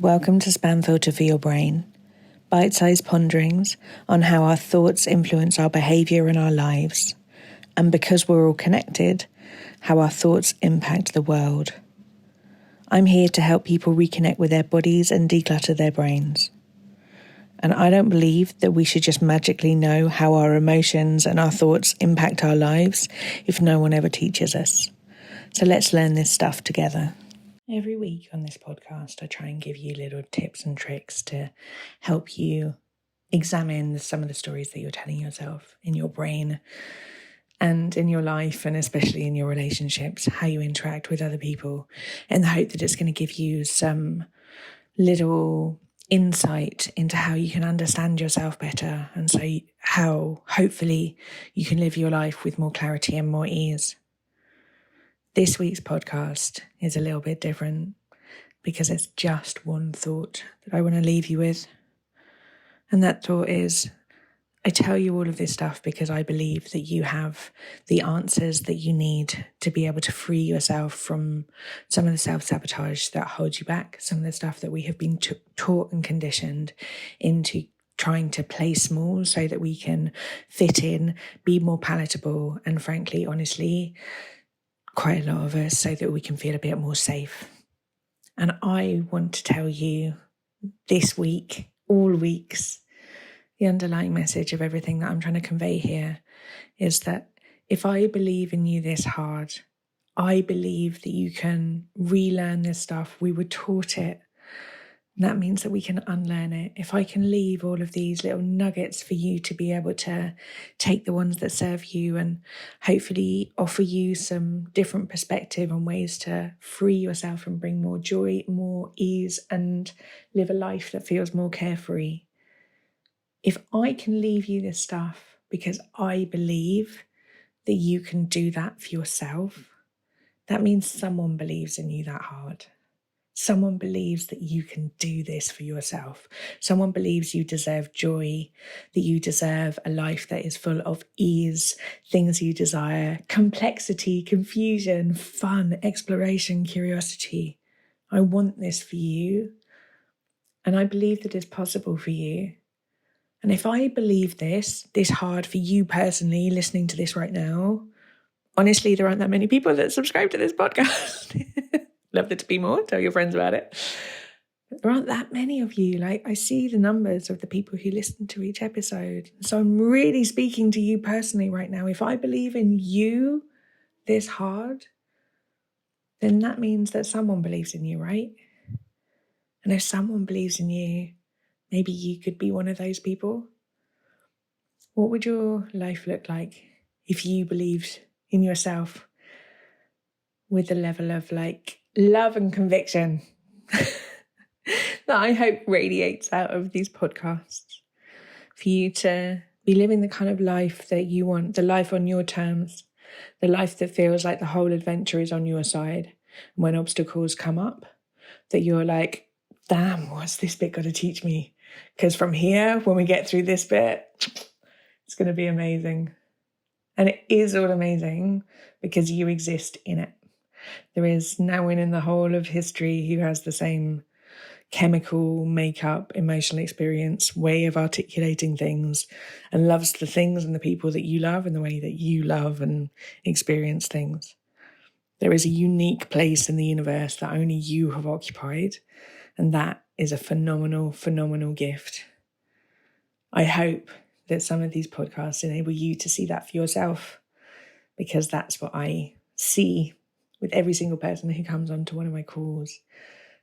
Welcome to Spam Filter for Your Brain, bite-sized ponderings on how our thoughts influence our behaviour and our lives, and because we're all connected, how our thoughts impact the world. I'm here to help people reconnect with their bodies and declutter their brains. And I don't believe that we should just magically know how our emotions and our thoughts impact our lives if no one ever teaches us. So let's learn this stuff together. Every week on this podcast, I try and give you little tips and tricks to help you examine some of the stories that you're telling yourself in your brain and in your life, and especially in your relationships, how you interact with other people, in the hope that it's going to give you some little insight into how you can understand yourself better, and so how hopefully you can live your life with more clarity and more ease. This week's podcast is a little bit different because it's just one thought that I want to leave you with. And that thought is, I tell you all of this stuff because I believe that you have the answers that you need to be able to free yourself from some of the self-sabotage that holds you back, some of the stuff that we have been taught and conditioned into trying to play small so that we can fit in, be more palatable, and frankly, honestly, quite a lot of us, so that we can feel a bit more safe. And I want to tell you this week, all weeks, the underlying message of everything that I'm trying to convey here is that if I believe in you this hard, I believe that you can relearn this stuff. We were taught it. And that means that we can unlearn it. If I can leave all of these little nuggets for you to be able to take the ones that serve you and hopefully offer you some different perspective on ways to free yourself and bring more joy, more ease, and live a life that feels more carefree. If I can leave you this stuff because I believe that you can do that for yourself, that means someone believes in you that hard. Someone believes that you can do this for yourself. Someone believes you deserve joy, that you deserve a life that is full of ease, things you desire, complexity, confusion, fun, exploration, curiosity. I want this for you, and I believe that it's possible for you. And if I believe this hard for you personally, listening to this right now, honestly, there aren't that many people that subscribe to this podcast. Love there to be more. Tell your friends about it. There aren't that many of you. Like, I see the numbers of the people who listen to each episode. So I'm really speaking to you personally right now. If I believe in you this hard, then that means that someone believes in you, right? And if someone believes in you, maybe you could be one of those people. What would your life look like if you believed in yourself with the level of love and conviction that I hope radiates out of these podcasts, for you to be living the kind of life that you want, the life on your terms, the life that feels like the whole adventure is on your side. And when obstacles come up, that you're like, damn, what's this bit got to teach me? Because from here, when we get through this bit, it's going to be amazing. And it is all amazing because you exist in it. There is no one in the whole of history who has the same chemical, makeup, emotional experience, way of articulating things, and loves the things and the people that you love in the way that you love and experience things. There is a unique place in the universe that only you have occupied, and that is a phenomenal, phenomenal gift. I hope that some of these podcasts enable you to see that for yourself, because that's what I see with every single person who comes onto one of my calls,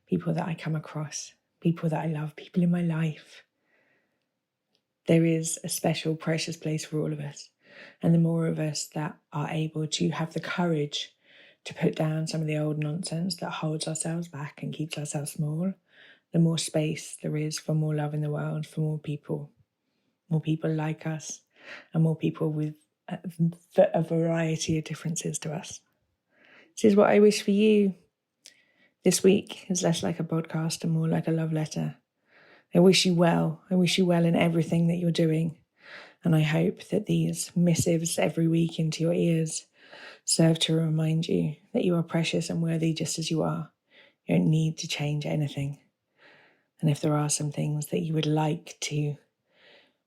people that I come across, people that I love, people in my life. There is a special, precious place for all of us. And the more of us that are able to have the courage to put down some of the old nonsense that holds ourselves back and keeps ourselves small, the more space there is for more love in the world, for more people like us, and more people with a variety of differences to us. This is what I wish for you. This week is less like a podcast and more like a love letter. I wish you well. I wish you well in everything that you're doing. And I hope that these missives every week into your ears serve to remind you that you are precious and worthy just as you are. You don't need to change anything. And if there are some things that you would like to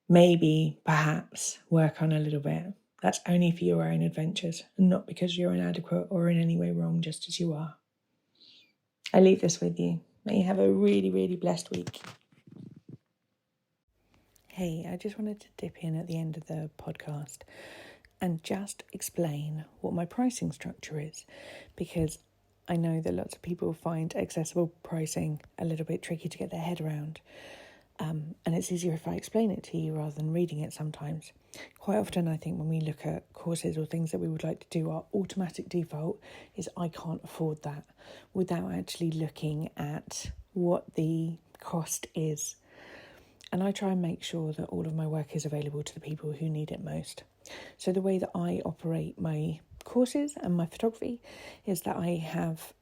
maybe, perhaps, work on a little bit, that's only for your own adventures and not because you're inadequate or in any way wrong, just as you are. I leave this with you. May you have a really, really blessed week. Hey, I just wanted to dip in at the end of the podcast and just explain what my pricing structure is, because I know that lots of people find accessible pricing a little bit tricky to get their head around. And it's easier if I explain it to you rather than reading it sometimes. Quite often, I think when we look at courses or things that we would like to do, our automatic default is I can't afford that, without actually looking at what the cost is. And I try and make sure that all of my work is available to the people who need it most. So the way that I operate my courses and my photography is that I have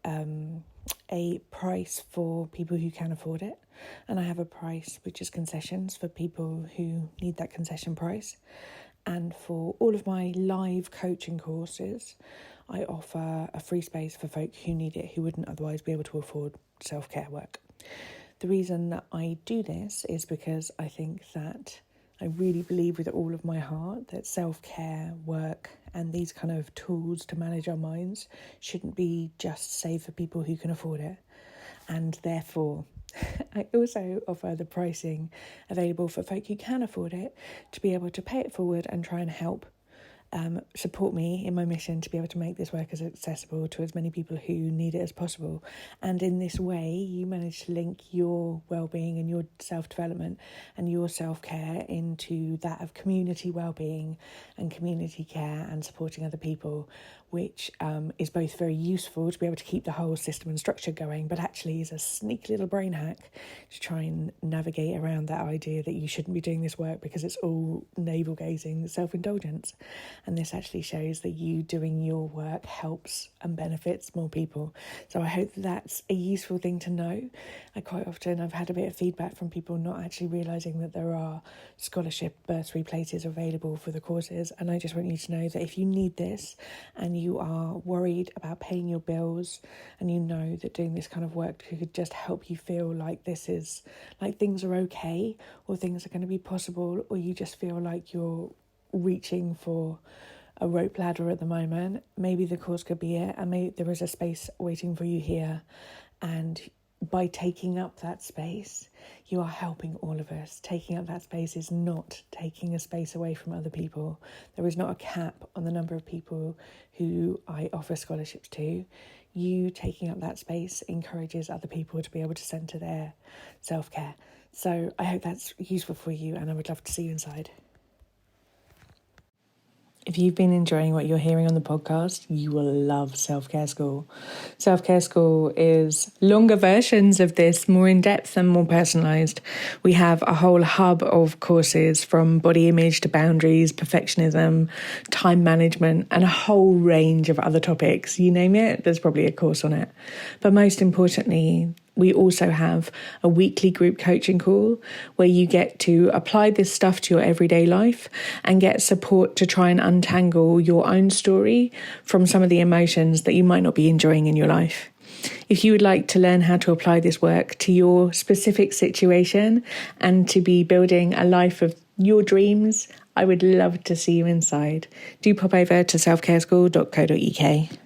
a price for people who can afford it, and I have a price which is concessions for people who need that concession price. And for all of my live coaching courses, I offer a free space for folk who need it, who wouldn't otherwise be able to afford self-care work. The reason that I do this is because I think that I really believe with all of my heart that self-care work and these kind of tools to manage our minds shouldn't be just saved for people who can afford it. And therefore, I also offer the pricing available for folk who can afford it to be able to pay it forward and try and help support me in my mission to be able to make this work as accessible to as many people who need it as possible. And in this way, you manage to link your well-being and your self-development and your self-care into that of community well-being and community care and supporting other people, which is both very useful to be able to keep the whole system and structure going, but actually is a sneaky little brain hack to try and navigate around that idea that you shouldn't be doing this work because it's all navel-gazing self-indulgence. And this actually shows that you doing your work helps and benefits more people. So I hope that's a useful thing to know. Quite often I've had a bit of feedback from people not actually realising that there are scholarship bursary places available for the courses. And I just want you to know that if you need this and you are worried about paying your bills and you know that doing this kind of work could just help you feel like this is, like things are okay or things are going to be possible, or you just feel like you're reaching for a rope ladder at the moment, maybe the course could be it, and maybe there is a space waiting for you here. And by taking up that space, you are helping all of us. Taking up that space is not taking a space away from other people. There is not a cap on the number of people who I offer scholarships to. You taking up that space encourages other people to be able to centre their self-care. So I hope that's useful for you, and I would love to see you inside. If you've been enjoying what you're hearing on the podcast, you will love Self-Care School. Self-Care School is longer versions of this, more in-depth and more personalised. We have a whole hub of courses from body image to boundaries, perfectionism, time management, and a whole range of other topics. You name it, there's probably a course on it. But most importantly, we also have a weekly group coaching call where you get to apply this stuff to your everyday life and get support to try and untangle your own story from some of the emotions that you might not be enjoying in your life. If you would like to learn how to apply this work to your specific situation and to be building a life of your dreams, I would love to see you inside. Do pop over to selfcareschool.co.uk.